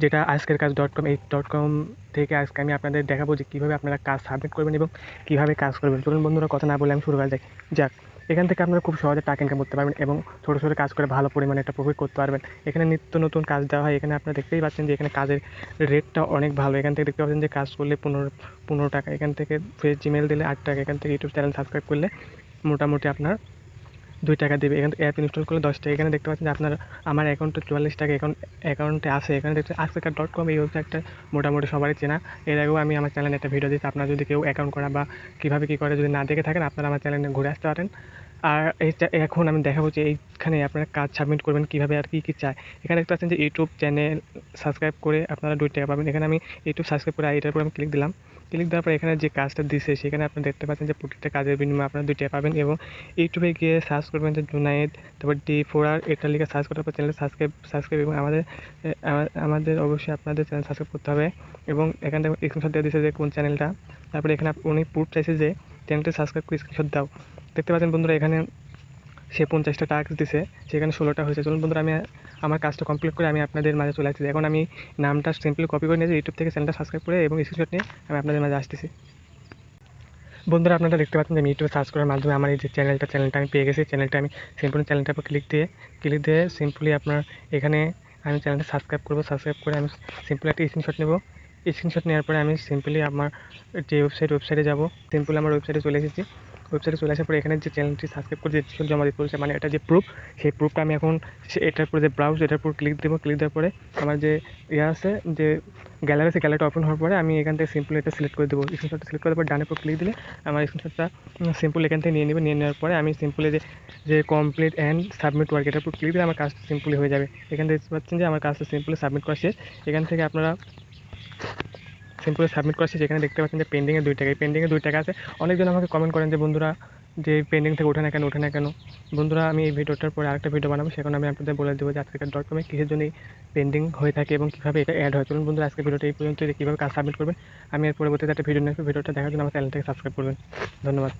যেটা আজকের কাজ ডট কম। এই ডট কম থেকে আজকে আমি আপনাদের দেখাবো যে কীভাবে আপনারা কাজ সাবমিট করবেন এবং কীভাবে কাজ করবেন। চলুন বন্ধুরা, কথা না বলে আমি শুরু করা যাই। যাক, এখান থেকে আপনারা খুব সহজে টাকা ইনকাম করতে পারবেন এবং ছোটো ছোটো কাজ করে ভালো পরিমাণে একটা প্রফিট করতে পারবেন। এখানে নিত্য নতুন কাজ দেওয়া হয়। এখানে আপনারা দেখতেই পাচ্ছেন যে এখানে কাজের রেটটা অনেক ভালো। এখান থেকে দেখতে পাচ্ছেন যে কাজ করলে 15 টাকা, এখান থেকে ফেস জিমেল দিলে 8 টাকা, এখান থেকে ইউটিউব চ্যানেল সাবস্ক্রাইব করলে মোটামুটি আপনার 2 টাকা দেবে। এখান থেকে অ্যাপ ইনস্টল করলে 10 টাকা। এখানে দেখতে পাচ্ছেন যে আপনার আমার অ্যাকাউন্টে 44 টাকা অ্যাকাউন্টে আছে। এখানে দেখতে আজকেকার ডট কম এই ওয়েবসাইটটা মোটামুটি সবারই চেনা। এর আগেও আমি আমার চ্যানেলে একটা ভিডিও দিয়েছি। আপনারা যদি কেউ অ্যাকাউন্ট করা বা কীভাবে কী করে যদি না দেখে থাকেন, আপনারা আমার চ্যানেলে ঘুরে আসতে পারেন। আর এখন আমি দেখাবো যে এইখানে আপনারা কাজ সাবমিট করবেন কীভাবে আর কী চায়। এখানে দেখতে পাচ্ছেন যে ইউটিউব চ্যানেল সাবস্ক্রাইব করে আপনারা 2 টাকা পাবেন। এখানে আমি ইউটিউব সাবস্ক্রাইব করে এটার উপর আমি ক্লিক দিলাম। ক্লিক দেওয়ার পর এখানে যে কাজটা দিছে সেখানে আপনারা দেখতে পাচ্ছেন যে প্রত্যেকটা কাজের বিনিময়ে আপনারা 2 টাকা পাবেন এবং ইউটিউবে গিয়ে সার্চ করবেন যে জুনায়েদ, তারপর D4R এটা লিখে সার্চ করার পর চ্যানেল সাবস্ক্রাইব এবং আমাদের অবশ্যই আপনাদের চ্যানেল সাবস্ক্রাইব করতে হবে এবং এখান থেকে স্ক্রিনশট দিয়ে দিয়েছে যে কোন চ্যানেলটা। তারপরে এখানে উনি প্রুফ চাইছে যে চ্যানেলটি সাবস্ক্রাইব করে স্ক্রিনশট দাও। দেখতে পাচ্ছেন বন্ধুরা, এখানে সে 50টা টাস্ক দিছে, সেখানে 16টা হয়েছে। চলুন বন্ধুরা, আমি আমার কাজটা কমপ্লিট করে আমি আপনাদের মাঝে চলে আসছি। এখন আমি নামটা সিম্পলি কপি করে নিয়েছি ইউটিউব থেকে, চ্যানেলটা সাবস্ক্রাইব করে এবং স্ক্রিনশট নিয়ে আমি আপনাদের মাঝে আসতেছি। বন্ধুরা, আপনারা দেখতে পাচ্ছেন যে আমি ইউটিউবে সার্চ করার মাধ্যমে আমার এই যে চ্যানেলটা আমি পেয়ে গেছি। চ্যানেলটার উপর ক্লিক দিয়ে সিম্পলি আপনার এখানে আমি চ্যানেলটা সাবস্ক্রাইব করবো। সাবস্ক্রাইব করে আমি সিম্পলি একটা স্ক্রিনশট নেব। স্ক্রিনশট নেওয়ার পরে আমি সিম্পলি আমার যে ওয়েবসাইটে যাব। সিম্পলি আমার ওয়েবসাইটে চলে এসেছি। ওয়েবসাইটে চলে আসার পরে এখানে যে চ্যানেলটি সাবস্ক্রাইব করে যে স্ক্রিনশট জমা দিতে বলছে, মানে এটা যে প্রুফ, সেই প্রুফটা আমি এখন এটার উপরে যে ব্রাউজ, এটার উপর ক্লিক দেবো। ক্লিক দেওয়ার পরে আমার যে আছে যে গ্যালারি, সেই গ্যালারিটা ওপেন হওয়ার পরে আমি এখান থেকে সিম্পলি এটা সিলেক্ট করে দেবো। স্ক্রিনশটটা সিলেক্ট করার পর ডানের উপর ক্লিক দিলে আমার স্ক্রিনশটটা সিম্পলি এখান থেকে নিয়ে নেবে। নিয়ে নেওয়ার পরে আমি সিম্পলি যে কমপ্লিট অ্যান্ড সাবমিট ওয়ার্ক, এটার উপর ক্লিক দিলে আমার কাজটা সিম্পলি হয়ে যাবে। এখান থেকে দেখতে পাচ্ছেন যে আমার কাজটা সিম্পলি সাবমিট করা শেষ। এখান থেকে আপনারা সিম্পলি সাবমিট করা শেষ। এখানে দেখতে পাচ্ছেন যে পেন্ডিংয়ে 2 টাকা, এই পেন্ডিংয়ে 2 টাকা আছে। অনেকজন আমাকে কমেন্ট করেন যে বন্ধুরা, যে পেন্ডিং থেকে ওঠে না কেন। বন্ধুরা, আমি এই ভিডিওটার পরে আরেকটা ভিডিও বানাবো, সেখানে আমি আপনাদের বলে দেবো যে আজকের ডট কমে কিসের জন্য পেন্ডিং হয়ে থাকে এবং কীভাবে এটা অ্যাড হয়। চলুন বন্ধুরা, আজকের ভিডিওটা এই পর্যন্ত, যে কীভাবে কাজ সাবমিট করবেন। আমি এর পরবর্তীতে একটা ভিডিও নিয়ে আসবো। ভিডিওটা দেখার জন্য আমার চ্যানেলটাকে সাবস্ক্রাইব করবেন। ধন্যবাদ।